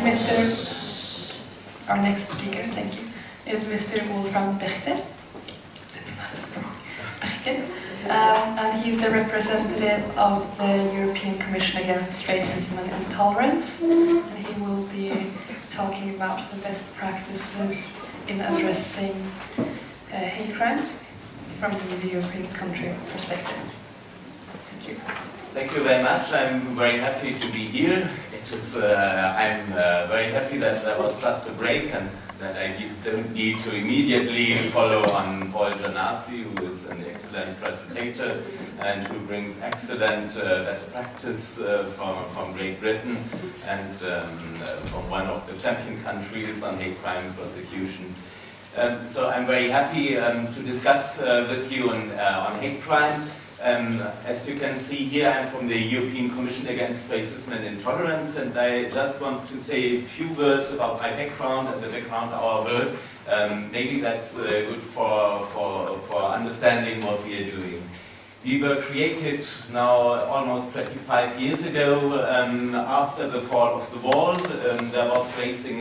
Our next speaker, thank you, is Mr. Wolfram Bechtel. And he's the representative of the European Commission Against Racism and Intolerance. And he will be talking about the best practices in addressing hate crimes from the European country perspective. Thank you. Thank you very much. I'm very happy to be here. I'm very happy that there was just a break and that I don't need to immediately follow on Paul Janasi, who is an excellent presentator and who brings excellent best practice from Great Britain and from one of the champion countries on hate crime prosecution. So I'm very happy to discuss with you on hate crime. As you can see here, I'm from the European Commission Against Racism and Intolerance, and I just want to say a few words about my background and the background of our work. Maybe that's good for understanding what we are doing. We were created now almost 25 years ago after the fall of the wall. There was rising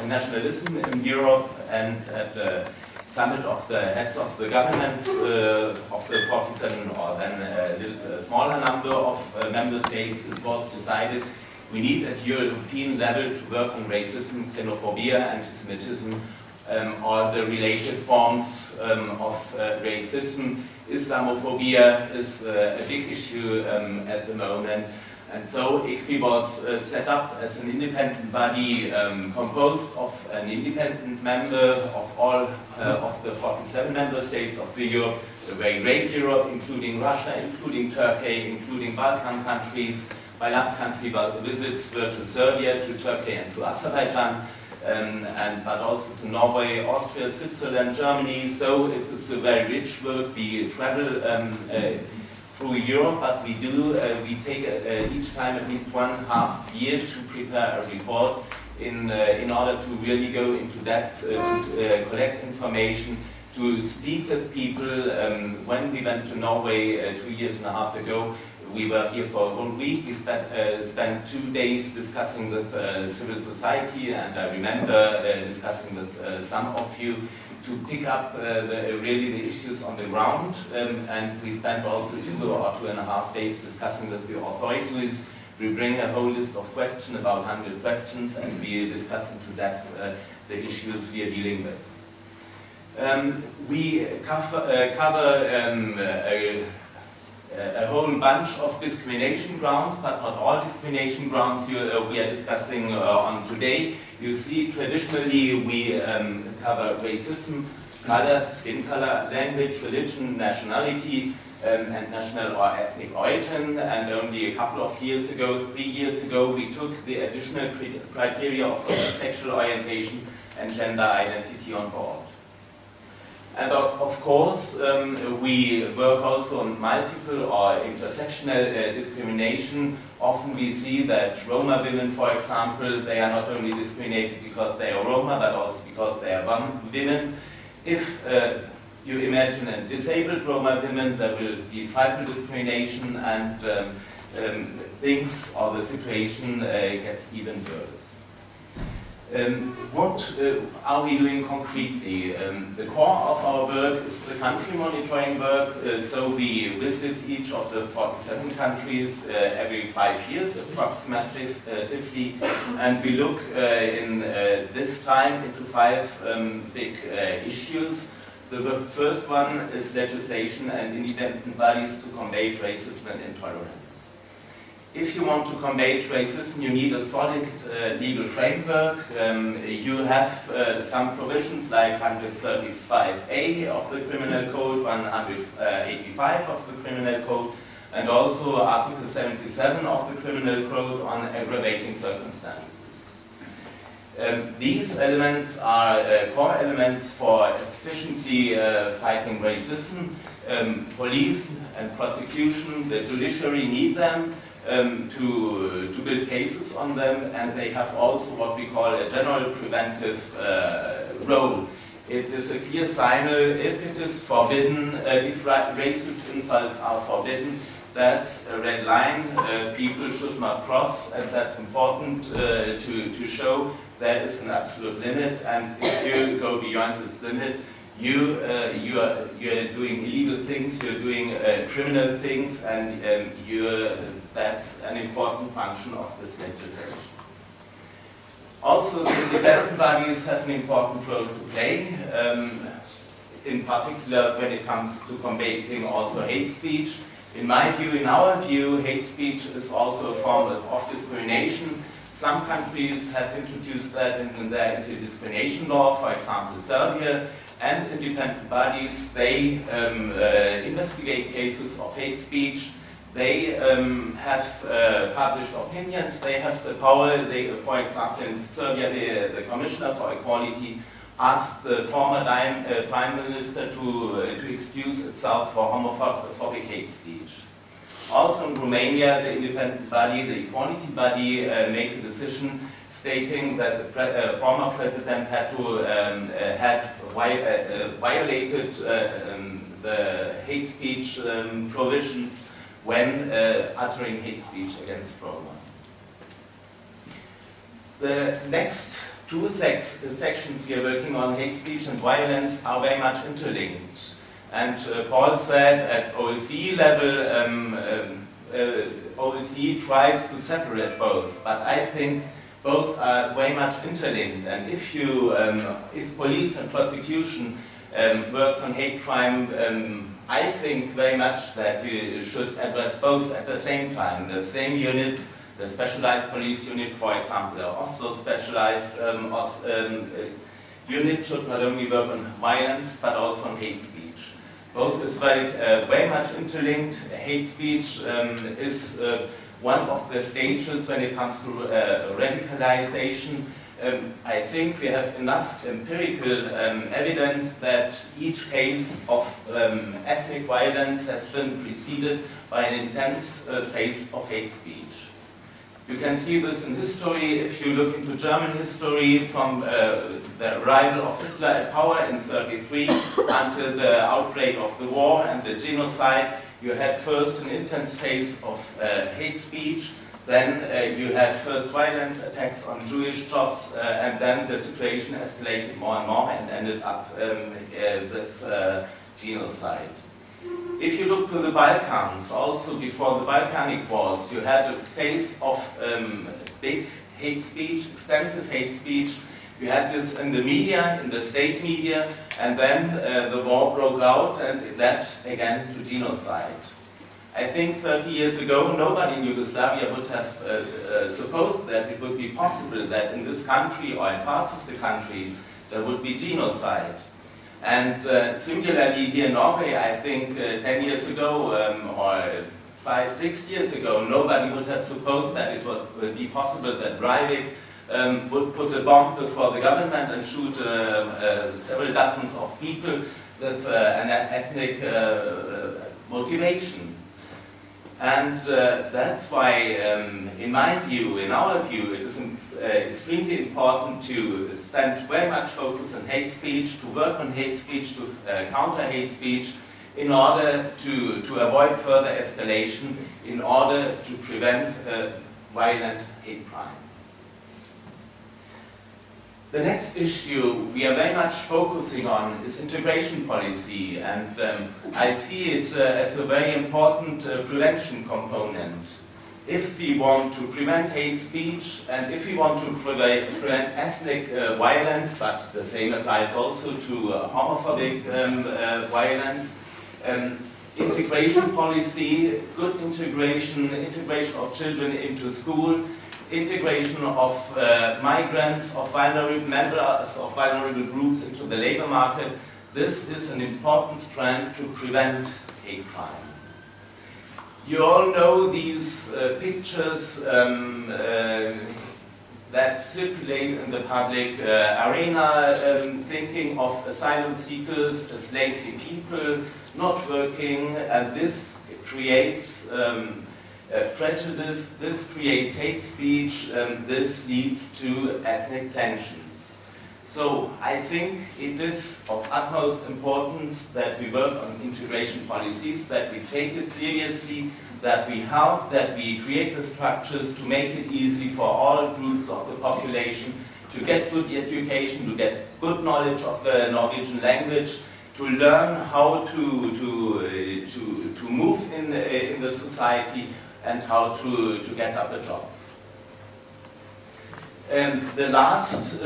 nationalism in Europe, and at the summit of the heads of the governments of the 47 or then a smaller number of member states, it was decided we need at European level to work on racism, xenophobia, anti-Semitism, or the related forms of racism. Islamophobia is a big issue at the moment. And so ECRI was set up as an independent body composed of an independent member of all of the 47 member states of the Europe, the very great Europe, including Russia, including Turkey, including Balkan countries. My last country visits were to Serbia, to Turkey and to Azerbaijan, but also to Norway, Austria, Switzerland, Germany. So it is a very rich work. We travel through Europe, but we take each time at least 1.5 years to prepare a report in order to really go into depth, to collect information, to speak with people. When we went to Norway 2.5 years ago, we were here for 1 week. We spent 2 days discussing with civil society, and I remember discussing with some of you to pick up really the issues on the ground, and we spent also 2 or 2.5 days discussing with the authorities. We bring a whole list of questions, about 100 questions, and we discuss into depth the issues we are dealing with. We cover a whole bunch of discrimination grounds, but not all discrimination grounds we are discussing on today. You see, traditionally we cover racism, color, skin color, language, religion, nationality, and national or ethnic origin. And only a couple of years ago, 3 years ago, we took the additional criteria of sexual orientation and gender identity on board. And of course, we work also on multiple or intersectional discrimination. Often we see that Roma women, for example, they are not only discriminated because they are Roma, but also because they are women. If you imagine a disabled Roma women, there will be tribal discrimination, and things or the situation gets even worse. What are we doing concretely? The core of our work is the country monitoring work, so we visit each of the 47 countries every 5 years approximately, and we look in this time into 5 big issues. The first one is legislation and independent bodies to combat racism and intolerance. If you want to combat racism, you need a solid legal framework. You have some provisions like 135A of the Criminal Code, 185 of the Criminal Code, and also Article 77 of the Criminal Code on aggravating circumstances. These elements are core elements for efficiently fighting racism. Police and prosecution, the judiciary need them to build cases on them, and they have also what we call a general preventive role. It is a clear signal if it is forbidden, if racist insults are forbidden, That's a red line people should not cross, and that's important to show there is an absolute limit, and if you go beyond this limit, you are doing illegal things, you're doing criminal things, and that's an important function of this legislation. Also, the independent bodies have an important role to play, in particular when it comes to combating also hate speech. In my view, in our view, hate speech is also a form of discrimination. Some countries have introduced that in their anti-discrimination law, for example, Serbia, and independent bodies, they investigate cases of hate speech. They have published opinions, they have the power. They, for example, in Serbia, the Commissioner for Equality asked the former Prime Minister to excuse itself for homophobic hate speech. Also in Romania, the independent body, the equality body, made a decision stating that the former president had violated the hate speech provisions when uttering hate speech against Roma. The next two sections we are working on, hate speech and violence, are very much interlinked. And Paul said at OSCE level, OSCE tries to separate both, but I think both are very much interlinked. And if police and prosecution works on hate crime, I think very much that we should address both at the same time. The same units, the specialized police unit, for example, the Oslo specialized unit should not only work on violence but also on hate speech. Both is very much interlinked. Hate speech is one of the stages when it comes to radicalization. I think we have enough empirical evidence that each case of ethnic violence has been preceded by an intense phase of hate speech. You can see this in history. If you look into German history from the arrival of Hitler at power in 1933 until the outbreak of the war and the genocide, you had first an intense phase of hate speech, then you had first violence attacks on Jewish shops, and then the situation escalated more and more and ended up with genocide. If you look to the Balkans, also before the Balkanic Wars, you had a phase of big hate speech, extensive hate speech. You had this in the media, in the state media, and then the war broke out, and that again to genocide. I think 30 years ago, nobody in Yugoslavia would have supposed that it would be possible that in this country or in parts of the country there would be genocide. And similarly here in Norway, I think 10 years ago or 5-6 years ago, nobody would have supposed that it would be possible that Breivik would put a bomb before the government and shoot several dozens of people with an ethnic motivation. And that's why, in my view, in our view, it is extremely important to spend very much focus on hate speech, to work on hate speech, to counter hate speech, in order to avoid further escalation, in order to prevent violent hate crime. The next issue we are very much focusing on is integration policy, and I see it as a very important prevention component. If we want to prevent hate speech and if we want to prevent ethnic violence, but the same applies also to homophobic violence, integration policy, good integration of children into school, integration of migrants, of vulnerable members of vulnerable groups into the labor market, this is an important strand to prevent hate crime. You all know these pictures that circulate in the public arena, thinking of asylum seekers as lazy people, not working, and this creates prejudice, this creates hate speech, and this leads to ethnic tensions. So I think it is of utmost importance that we work on integration policies, that we take it seriously, that we help, that we create the structures to make it easy for all groups of the population to get good education, to get good knowledge of the Norwegian language, to learn how to move in the society, and how to get up a job. The last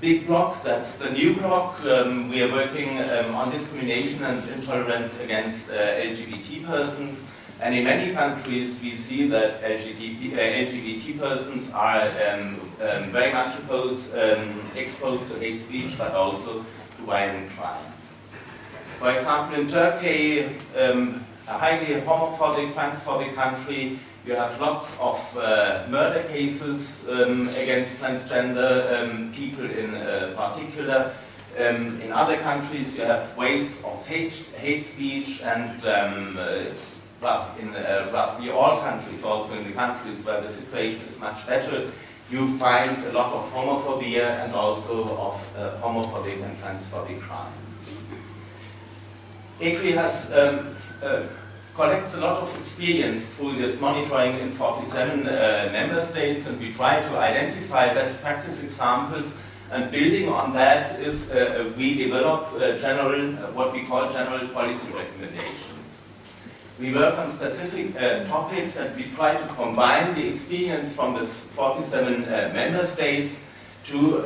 big block, that's the new block. We are working on discrimination and intolerance against LGBT persons. And in many countries, we see that LGBT persons are very much exposed to hate speech, but also to violent crime. For example, in Turkey, a highly homophobic, transphobic country, you have lots of murder cases against transgender people in particular. In other countries, you have waves of hate speech, and well, in roughly all countries, also in the countries where the situation is much better, you find a lot of homophobia and also of homophobic and transphobic crime. ECRI has collects a lot of experience through this monitoring in 47 member states, and we try to identify best practice examples, and building on that is we develop what we call general policy recommendations. We work on specific topics, and we try to combine the experience from the 47 member states to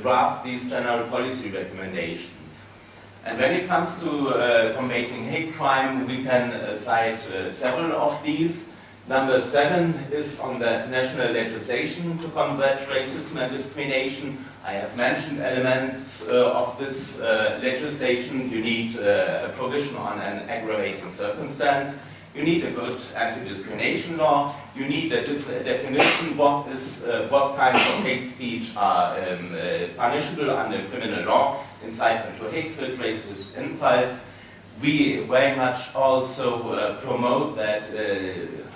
draft these general policy recommendations. And when it comes to combating hate crime, we can cite several of these. Number 7 is on the national legislation to combat racism and discrimination. I have mentioned elements of this legislation. You need a provision on an aggravating circumstance. You need a good anti-discrimination law. You need a definition what kinds of hate speech are punishable under criminal law, incitement to hatred, racist insults. We very much also promote that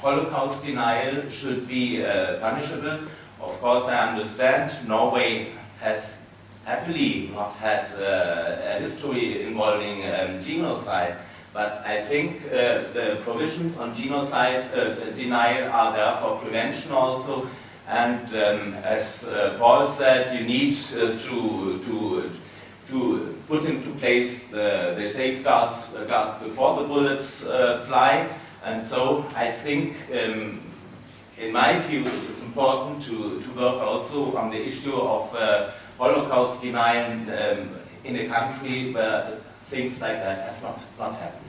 Holocaust denial should be punishable. Of course, I understand Norway has happily not had a history involving genocide. But I think the provisions on genocide denial are there for prevention also. And as Paul said, you need to put into place the safeguards before the bullets fly. And so I think, in my view, it is important to work also on the issue of Holocaust denial in a country where things like that have not happened.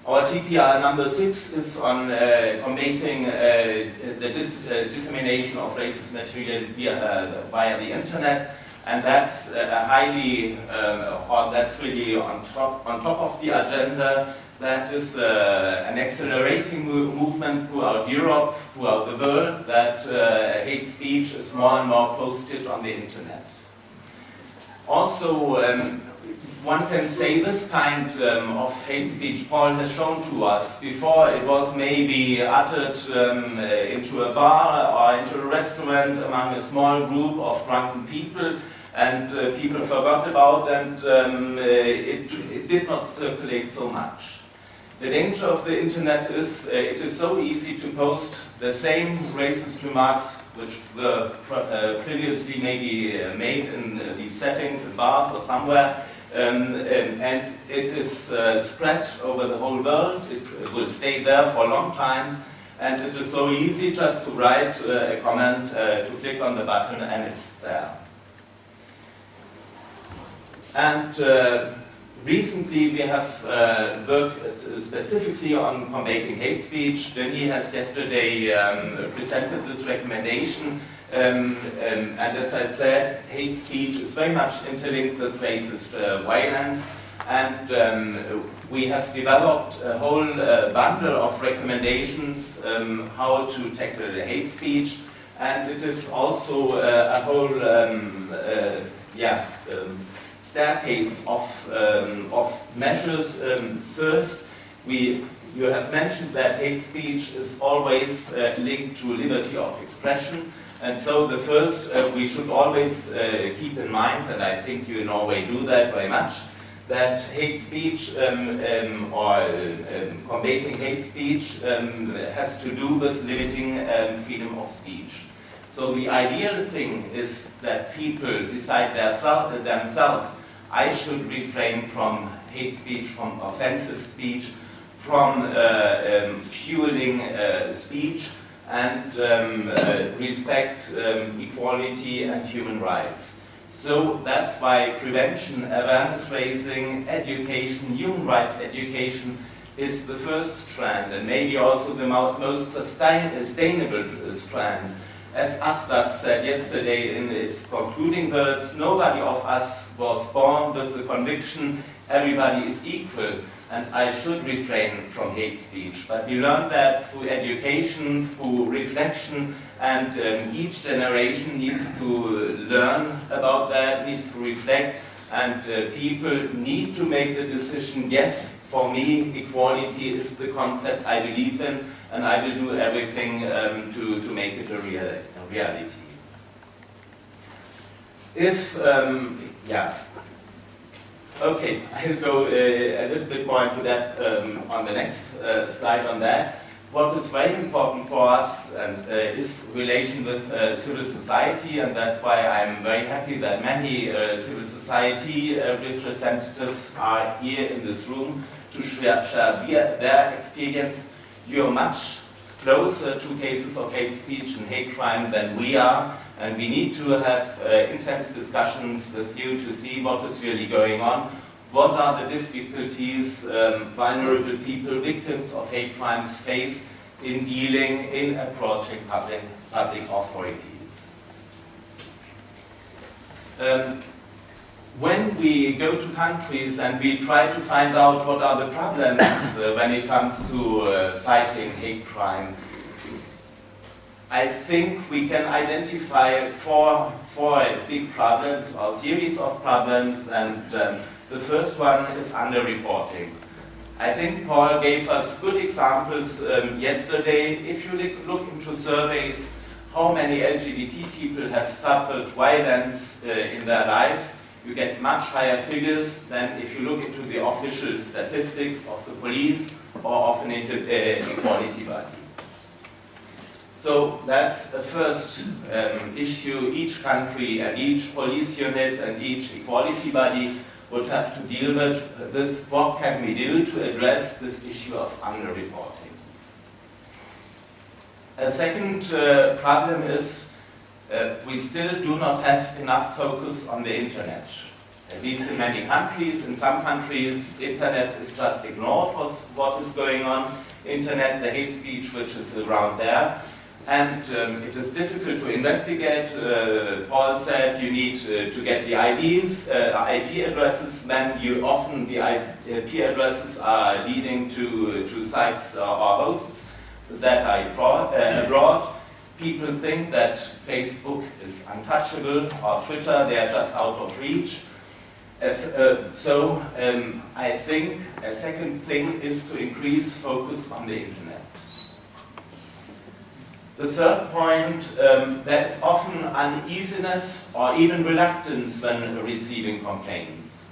Our TPR number 6 is on combating the dissemination of racist material via the internet, and that's that's really on top of the agenda. That is an accelerating movement throughout Europe, throughout the world, that hate speech is more and more posted on the internet. Also, one can say this kind of hate speech Paul has shown to us. Before, it was maybe uttered into a bar or into a restaurant among a small group of drunken people, and people forgot about, and it did not circulate so much. The danger of the internet is it is so easy to post the same racist remarks which were previously maybe made in these settings, in bars or somewhere, and it is spread over the whole world. It will stay there for long times, and it is so easy just to write a comment, to click on the button, and it's there. And recently we have worked specifically on combating hate speech. Denis has yesterday presented this recommendation, and as I said, hate speech is very much interlinked with racist violence, and we have developed a whole bundle of recommendations how to tackle the hate speech, and it is also a whole staircase of measures. First, you have mentioned that hate speech is always linked to liberty of expression, and so the first we should always keep in mind, and I think you in Norway do that very much, that hate speech combating hate speech has to do with limiting freedom of speech. So the ideal thing is that people decide themselves, I should refrain from hate speech, from offensive speech, from fueling speech, and respect equality and human rights. So that's why prevention, awareness raising, education, human rights education is the first strand, and maybe also the most sustainable strand. As Astat said yesterday in its concluding words, nobody of us was born with the conviction everybody is equal, and I should refrain from hate speech. But we learn that through education, through reflection, and each generation needs to learn about that, needs to reflect, and people need to make the decision, yes, for me, equality is the concept I believe in, and I will do everything to make it a reality. Okay, I'll go a little bit more into that on the next slide on that. What is very important for us is relation with civil society, and that's why I'm very happy that many civil society representatives are here in this room to share their experience. You're much closer to cases of hate speech and hate crime than we are, and we need to have intense discussions with you to see what is really going on. What are the difficulties vulnerable people, victims of hate crimes face in dealing, in approaching public authorities? When we go to countries and we try to find out what are the problems when it comes to fighting hate crime, I think we can identify four big problems or series of problems, and the first one is underreporting. I think Paul gave us good examples yesterday. If you look into surveys, how many LGBT people have suffered violence in their lives, you get much higher figures than if you look into the official statistics of the police or of an equality body. So that's the first issue. Each country and each police unit and each equality body would have to deal with what can we do to address this issue of underreporting. A second problem is we still do not have enough focus on the internet. At least in many countries. In some countries, internet is just ignored what is going on. Internet, the hate speech which is around there. And it is difficult to investigate. Paul said you need to get the IDs, IP addresses, then often the IP addresses are leading to sites or hosts that are abroad. People think that Facebook is untouchable, or Twitter, they are just out of reach. So I think a second thing is to increase focus on the internet. The third point, there's often uneasiness or even reluctance when receiving complaints.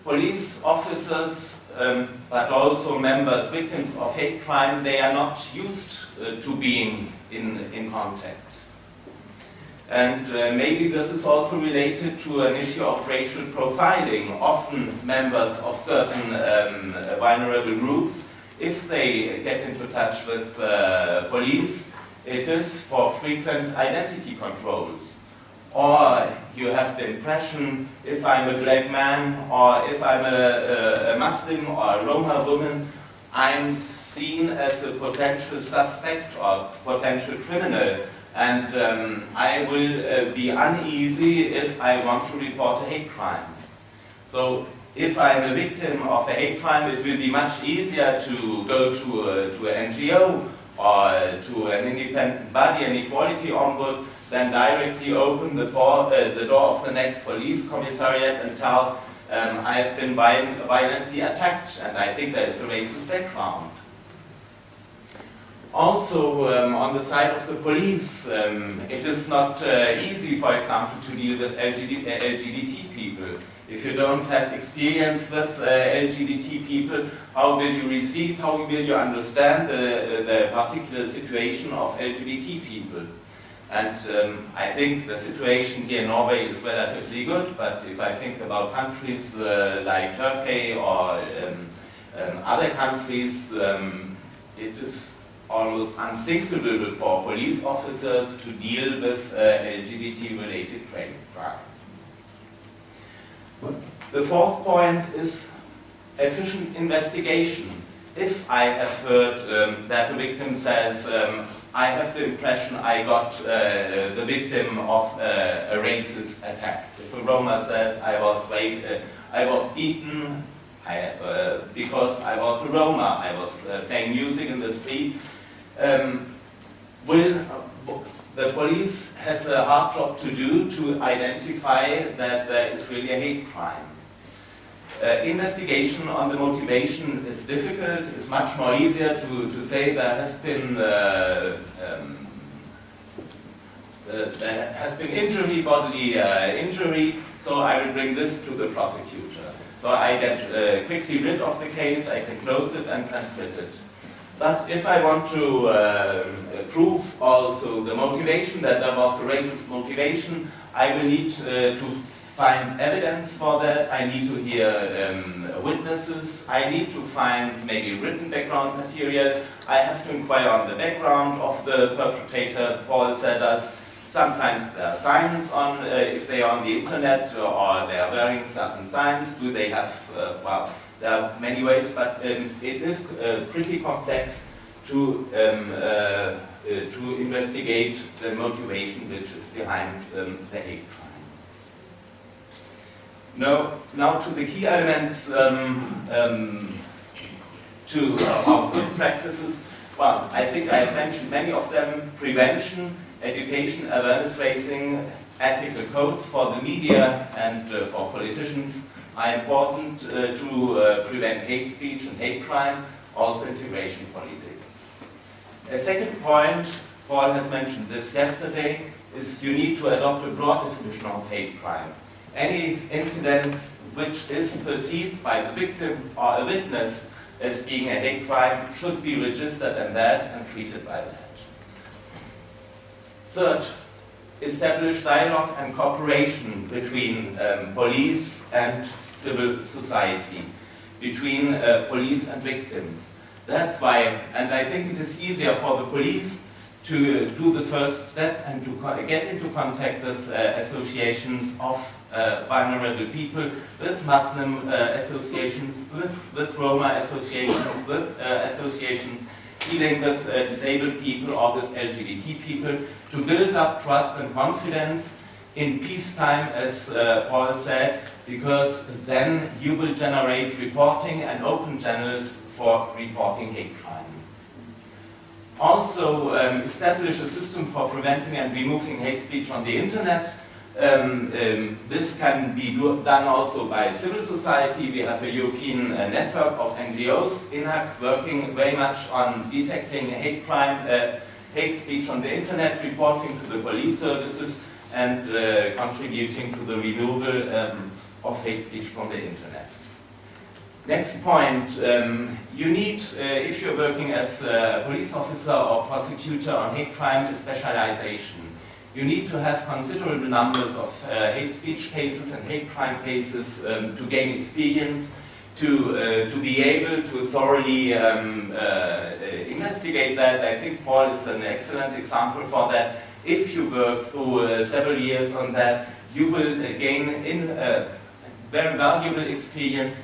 Police officers, but also members, victims of hate crime, they are not used to being in contact. And maybe this is also related to an issue of racial profiling. Often members of certain vulnerable groups, if they get into touch with police, it is for frequent identity controls. Or you have the impression, if I'm a black man, or if I'm a Muslim or a Roma woman, I'm seen as a potential suspect or potential criminal. And I will be uneasy if I want to report a hate crime. So if I'm a victim of a hate crime, it will be much easier to go to an NGO or to an independent body, an equality ombud, than directly open the door of the next police commissariat and tell I have been violently attacked and I think there is a racist background. Also, on the side of the police, it is not easy, for example, to deal with LGBT people. If you don't have experience with LGBT people, how will you receive, how will you understand the particular situation of LGBT people? And I think the situation here in Norway is relatively good, but if I think about countries like Turkey or other countries, it is almost unthinkable for police officers to deal with LGBT-related crime. The fourth point is efficient investigation. If I have heard that the victim says, I have the impression I got the victim of a racist attack. If a Roma says, I was beaten because I was a Roma, I was playing music in the street, the police has a hard job to do to identify that there is really a hate crime. Investigation on the motivation is difficult. It's much more easier to say there has been injury, bodily injury, so I will bring this to the prosecutor. So I get quickly rid of the case, I can close it and transmit it. But if I want to prove also the motivation, that there was a racist motivation, I will need to find evidence for that. I need to hear witnesses. I need to find maybe written background material. I have to inquire on the background of the perpetrator. Paul said us, sometimes there are signs on, if they are on the internet or they are wearing certain signs. Do they have, well, there are many ways, but it is pretty complex to investigate the motivation which is behind the hate crime. Now to the key elements of good practices. Well, I think I have mentioned many of them: prevention, education, awareness raising, ethical codes for the media and for politicians are important to prevent hate speech and hate crime, also integration politics. A second point, Paul has mentioned this yesterday, is you need to adopt a broad definition of hate crime. Any incident which is perceived by the victim or a witness as being a hate crime should be registered and treated by that. Third, establish dialogue and cooperation between police and civil society, between police and victims. That's why, and I think it is easier for the police to do the first step and to get into contact with associations of vulnerable people, with Muslim associations, with Roma associations, with associations dealing with disabled people or with LGBT people, to build up trust and confidence in peacetime, as Paul said, because then you will generate reporting and open channels for reporting hate crime. Also, establish a system for preventing and removing hate speech on the internet. This can be done also by civil society. We have a European network of NGOs, INAC, working very much on detecting hate crime, hate speech on the internet, reporting to the police services, and contributing to the removal of hate speech from the internet. Next point, you need, if you're working as a police officer or prosecutor on hate crime, a specialization. You need to have considerable numbers of hate speech cases and hate crime cases to gain experience, to be able to thoroughly investigate that. I think Paul is an excellent example for that. If you work through several years on that, you will gain very valuable experience.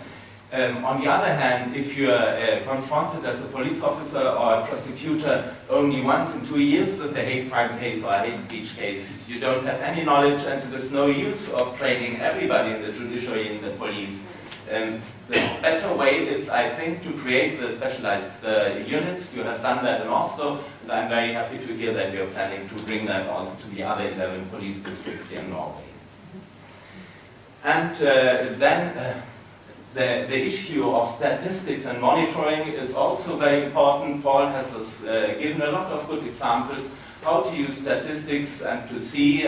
On the other hand, if you are confronted as a police officer or a prosecutor only once in 2 years with a hate crime case or a hate speech case, you don't have any knowledge, and it is no use of training everybody in the judiciary and the police. The better way is, I think, to create the specialized units. You have done that in Oslo, and I'm very happy to hear that you're planning to bring that also to the other 11 police districts here in Norway. And then the issue of statistics and monitoring is also very important. Paul has given a lot of good examples how to use statistics and to see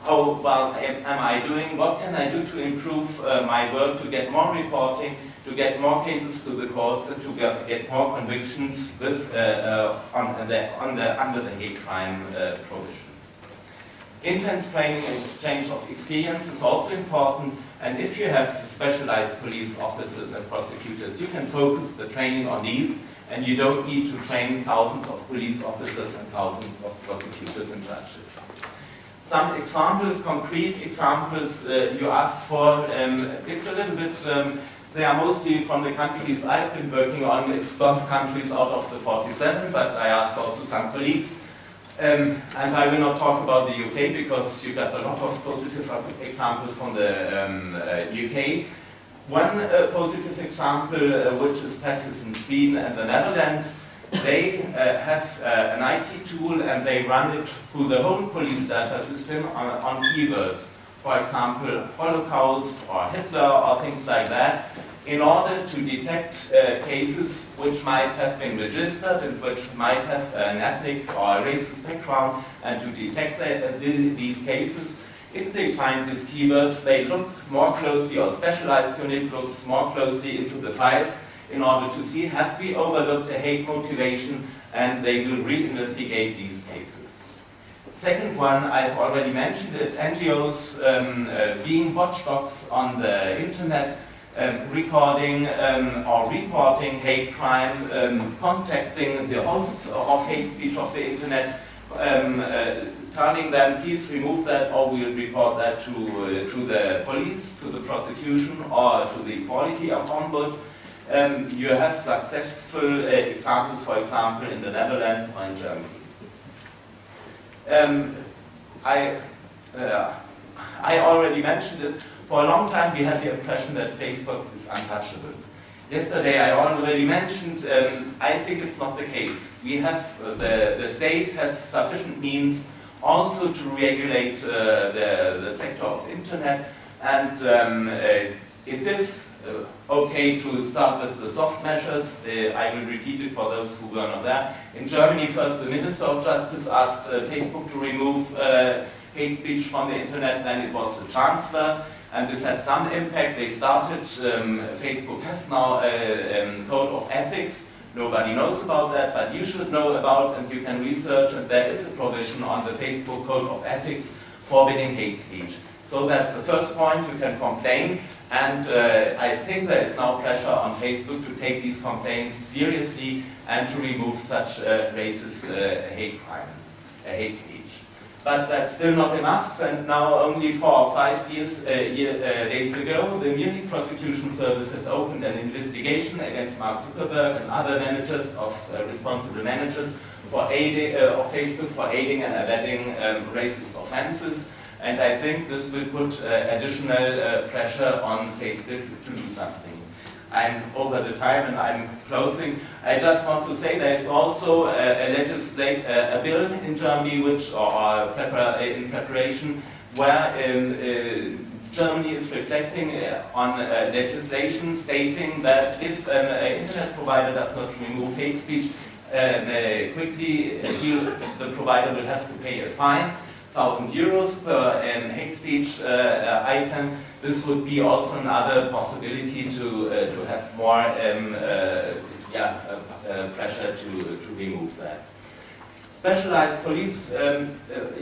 how well am I doing, what can I do to improve my work, to get more reporting, to get more cases to the courts, and to get more convictions with, under the hate crime provisions. Intense training and exchange of experience is also important, and if you have specialized police officers and prosecutors, you can focus the training on these, and you don't need to train thousands of police officers and thousands of prosecutors and judges. Some examples, concrete examples you asked for, it's a little bit, they are mostly from the countries I've been working on. It's 12 countries out of the 47, but I asked also some colleagues. And I will not talk about the UK because you got a lot of positive examples from the UK. One positive example, which is practiced in Sweden and the Netherlands, they have an IT tool and they run it through the whole police data system on keywords. For example, Holocaust or Hitler or things like that, in order to detect cases which might have been registered and which might have an ethnic or a racist background, and to detect these cases. If they find these keywords, they look more closely, or specialized unit looks more closely into the files in order to see, have we overlooked a hate motivation, and they will reinvestigate these cases. Second one, I've already mentioned it, NGOs being watchdogs on the internet, recording or reporting hate crime, contacting the hosts of hate speech of the internet, telling them, please remove that or we'll report that to the police, to the prosecution, or to the equality ombudsman. You have successful examples, for example, in the Netherlands or in Germany. I already mentioned it. For a long time we had the impression that Facebook is untouchable. Yesterday I already mentioned, I think it's not the case. We have, the state has sufficient means also to regulate the sector of internet, and it is okay to start with the soft measures. I will repeat it for those who were not there. In Germany, first the Minister of Justice asked Facebook to remove hate speech from the internet, then it was the Chancellor, and this had some impact. They started, Facebook has now a code of ethics. Nobody knows about that, but you should know about, and you can research, and there is a provision on the Facebook code of ethics forbidding hate speech. So that's the first point, you can complain, and I think there is now pressure on Facebook to take these complaints seriously and to remove such racist hate crime, hate speech. But that's still not enough, and now only 4 or 5 days ago, the Munich Prosecution Service has opened an investigation against Mark Zuckerberg and other managers of responsible managers for aiding, of Facebook for aiding and abetting racist offenses. And I think this will put additional pressure on Facebook to do something. I'm over the time and I'm closing. I just want to say there is also a bill in Germany which, in preparation, where Germany is reflecting on legislation stating that if an internet provider does not remove hate speech quickly, the provider will have to pay a fine, €1,000 per hate speech item. This would be also another possibility to have more pressure to remove that. Specialized police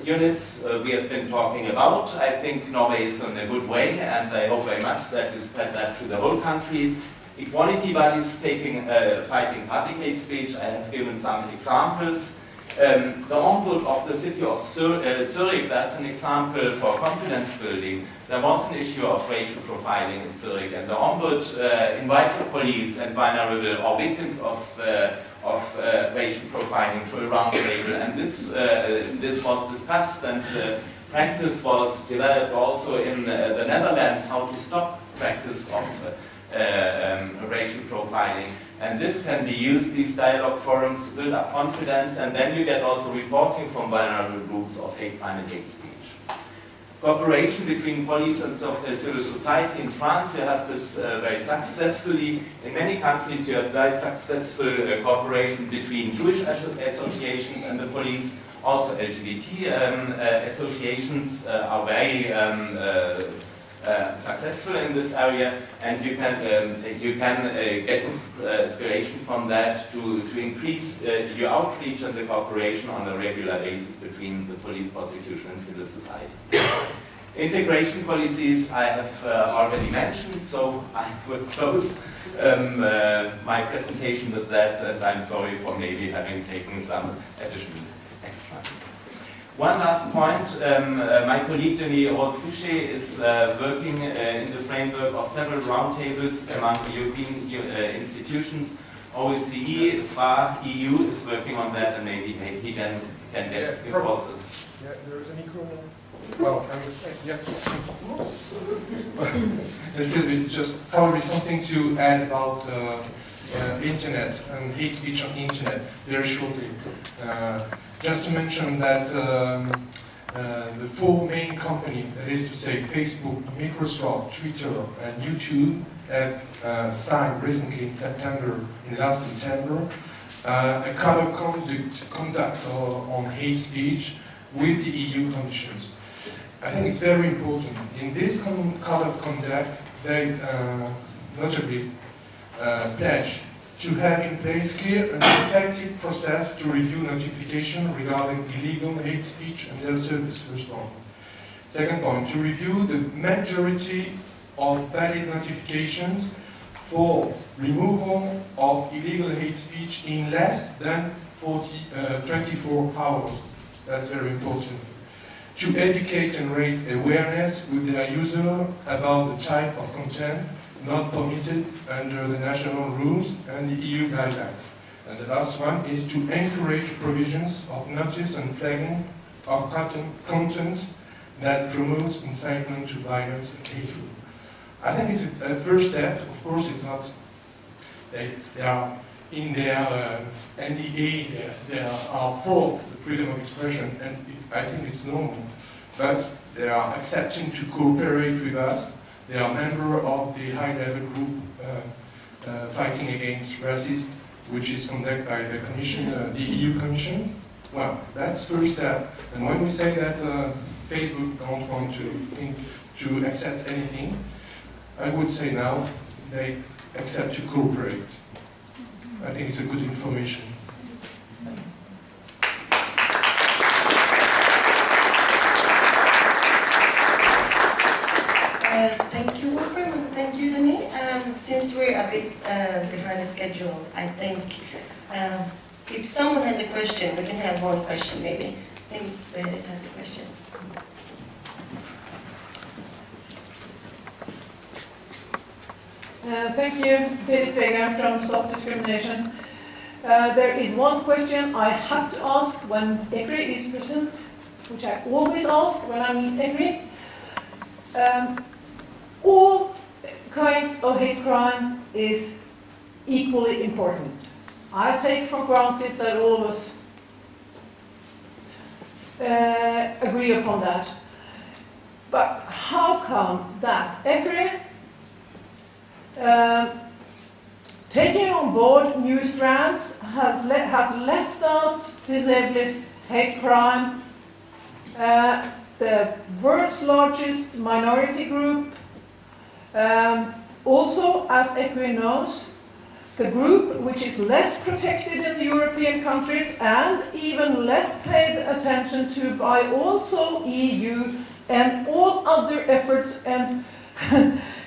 units we have been talking about. I think Norway is in a good way, and I hope very much that you spread that to the whole country. Equality bodies fighting public hate speech. I have given some examples. The Ombudsman of the city of Zurich, that's an example for confidence building. There was an issue of racial profiling in Zurich, and the Ombudsman invited police and vulnerable or victims of racial profiling to a round table, and this was discussed, and practice was developed also in the Netherlands, how to stop practice of racial profiling. And this can be used, these dialogue forums, to build up confidence, and then you get also reporting from vulnerable groups of hate crime and hate speech. cooperation between police and civil society. In France, you have this very successfully. In many countries, you have very successful cooperation between Jewish associations and the police. Also, LGBT associations are very successful in this area, and you can get inspiration from that to increase your outreach and the cooperation on a regular basis between the police, prosecution, and civil society. Integration policies I have already mentioned, so I will close my presentation with that, and I'm sorry for maybe having taken some additional extra. One last point, my colleague Denis Roth-Fichet is working in the framework of several roundtables among European institutions. OSCE, FRA, EU is working on that, and maybe he can get involved. Yeah, there is an equal. Well, yes. Excuse me, just probably something to add about internet and hate speech on internet very shortly. Just to mention that the four main companies, that is to say Facebook, Microsoft, Twitter, and YouTube, have signed recently in last September, a code of conduct on hate speech with the EU conditions. I think it's very important. In this code of conduct, they notably pledge to have in place clear and effective process to review notification regarding illegal hate speech and their service response. Second point, to review the majority of valid notifications for removal of illegal hate speech in less than 24 hours. That's very important. To educate and raise awareness with their user about the type of content not permitted under the national rules and the EU guidelines. And the last one is to encourage provisions of notice and flagging of content that promotes incitement to violence and hateful. I think it's a first step. Of course, it's not, they are in their NDA, they are for the freedom of expression, and I think it's normal. But they are accepting to cooperate with us. They are members of the high-level group fighting against racism, which is conducted by the Commission, the EU Commission. Well, that's first step. And when we say that Facebook don't want to accept anything, I would say now they accept to cooperate. I think it's a good information. Thank you, Wolfram, and thank you, Denis. Since we're a bit behind the schedule, I think if someone has a question, we can have one question maybe. I think Berit has a question. Thank you, Berit Vega from Stop Discrimination. There is one question I have to ask when ECRI is present, which I always ask when I meet ECRI. All kinds of hate crime is equally important. I take for granted that all of us agree upon that. But how come that ECRI, taking on board new strands, has left out disableist hate crime, the world's largest minority group, also, as ECRI knows, the group which is less protected in the European countries and even less paid attention to by also EU and all other efforts and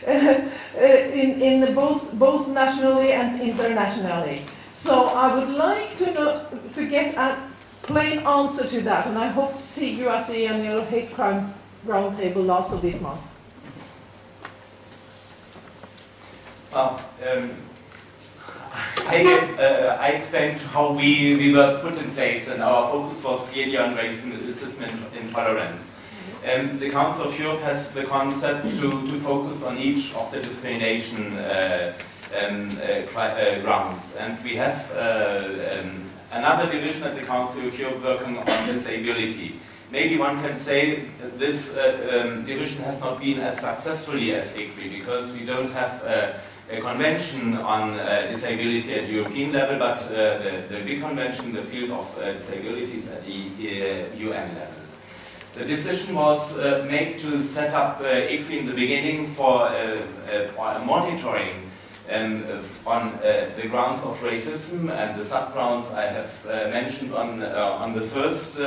in both nationally and internationally. So I would like to get a plain answer to that, and I hope to see you at the annual hate crime roundtable last of this month. Well, I explained how we were put in place, and our focus was clearly on racism and intolerance. The Council of Europe has the concept to focus on each of the discrimination grounds. And we have another division at the Council of Europe working on disability. maybe one can say this division has not been as successfully as ECRI, because we don't have a convention on disability at European level, but the big convention in the field of disabilities at the UN level. The decision was made to set up ECRI in the beginning for monitoring on the grounds of racism and the sub-grounds I have mentioned on the first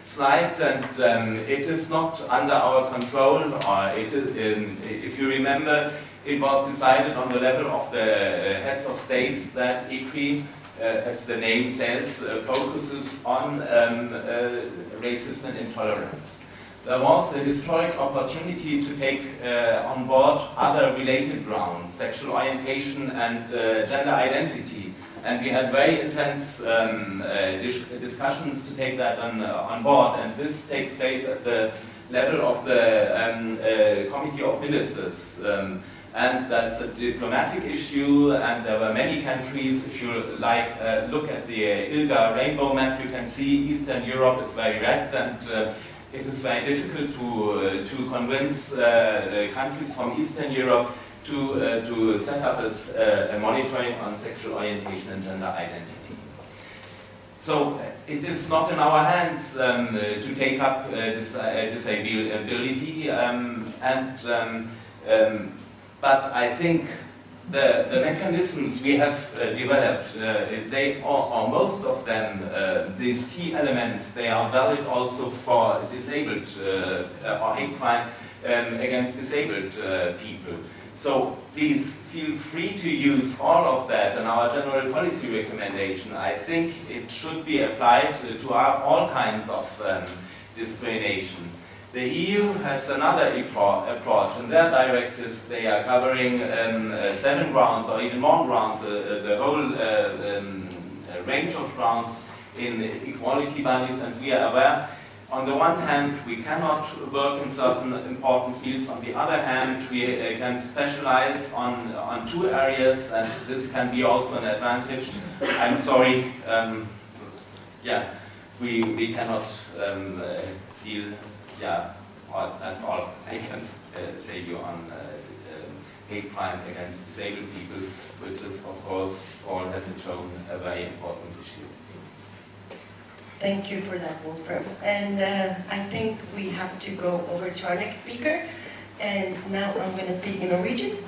slide, and it is not under our control, or it is, if you remember, it was decided on the level of the heads of states that ECRI, as the name says, focuses on racism and intolerance. There was a historic opportunity to take on board other related grounds, sexual orientation and gender identity. And we had very intense discussions to take that on board. And this takes place at the level of the Committee of Ministers. And that's a diplomatic issue, and there were many countries. If you like, look at the ILGA rainbow map, you can see Eastern Europe is very red, and it is very difficult to convince countries from Eastern Europe to set up a monitoring on sexual orientation and gender identity. So it is not in our hands to take up disability, but I think the mechanisms we have developed, they or most of them, these key elements, they are valid also for disabled or hate crime against disabled people. So please feel free to use all of that in our general policy recommendation. I think it should be applied to all kinds of discrimination. The EU has another approach. In their directives, they are covering 7 grounds or even more grounds, the whole range of grounds in equality bodies, and we are aware. On the one hand, we cannot work in certain important fields. On the other hand, we can specialize on 2 areas, and this can be also an advantage. I'm sorry, we cannot deal. Yeah, that's all I can say you on hate crime against disabled people, which is, of course, all has it shown, a very important issue. Thank you for that, Wolfram. And I think we have to go over to our next speaker. And now I'm going to speak in Norwegian.